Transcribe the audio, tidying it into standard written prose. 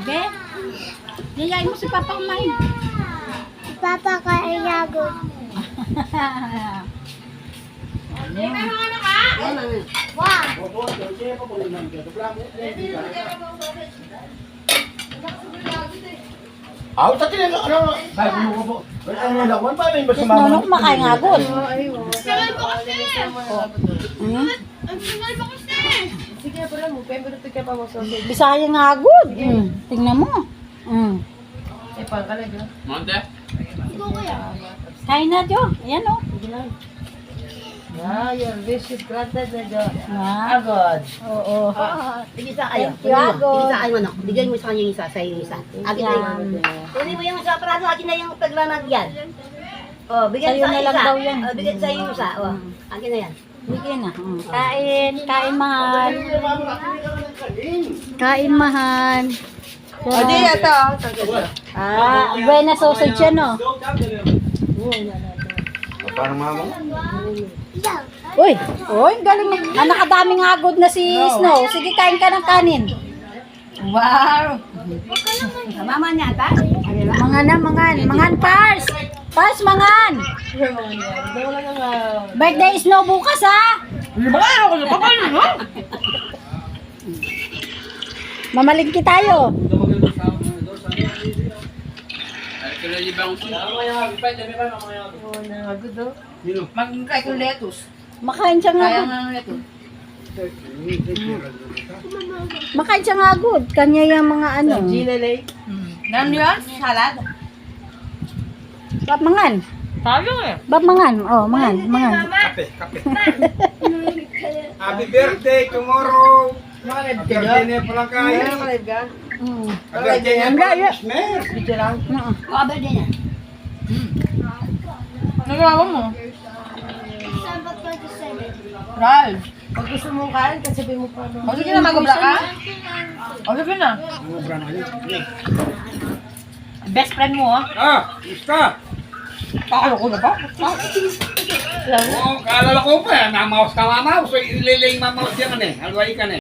Okay? Yayain mo si Papa kumain. Papa kailangan. Ako sa tinag, ano, bago mo ko po. Ano lawan pa, may basta Nono kumakain nga good. Sige, pala mo. Pero tika pa mo sausage. Bisaya nga good. Tingnan mo. Eh, pang ka na dyan. Monte? Kain na, Jo. Ayan, oh. Sige lang. Ah, your wish is granted na dyan. Ah, Agad. oo. Sige sa kayo. Thank you, Agod. Sige sa kayo, manok. Bigay mo sa kanya yung isa, sa iyo yung isa. Agad na Yan. yun. Kunin mo yung isa, praso, akin na yung paglanagyan. Oh, bigyan Sa'yo sa na lang isa. daw yan. Oh, bigyan sa iyo yung isa. Oh, akin na yan. Bigyan na. Kain. Kain, mahal. Kain, mahal. O, di, ito. Ah, buena sausage yan, oh. Parang mama mo? Uy, galing. Ah, nakadaming agod na si Snow. Sige, kain ka ng kanin. Wow! Mama niya, ta? Mangan, Pars. Pars, mangan. Wala na nga. Birthday Snow bukas, ha? Bakit ako na? Bakit ako? Mamalingki tayo. Kaya di ba ang Oo, nangagod oh. Magkakay kong lettuce. Makain siya nga Kaya good. nga ng lettuce. Makain siya nga good. Kanya yung mga ano. Gina Lake. Nan yun? Salad? Bab mangan. Tayo eh. Bab mangan. Oh, mangan. Kape. Happy birthday tomorrow. Nakalive ka Birthday dyan? na pala kayo. Nakalive ka? Birthday na Enggak, ya. Mer. Video lang. Oh, birthday niya. Nagawa mo? Ral, pag gusto mong kain, kasi mo pa. O sige na, mag-ubla ka? O sige na. Best friend mo ah. Gusta. Pakalo ko na ba? Oo, kaalala ko pa, namawas ka mamawas. So, ililay mamawas yan eh. Halway ka na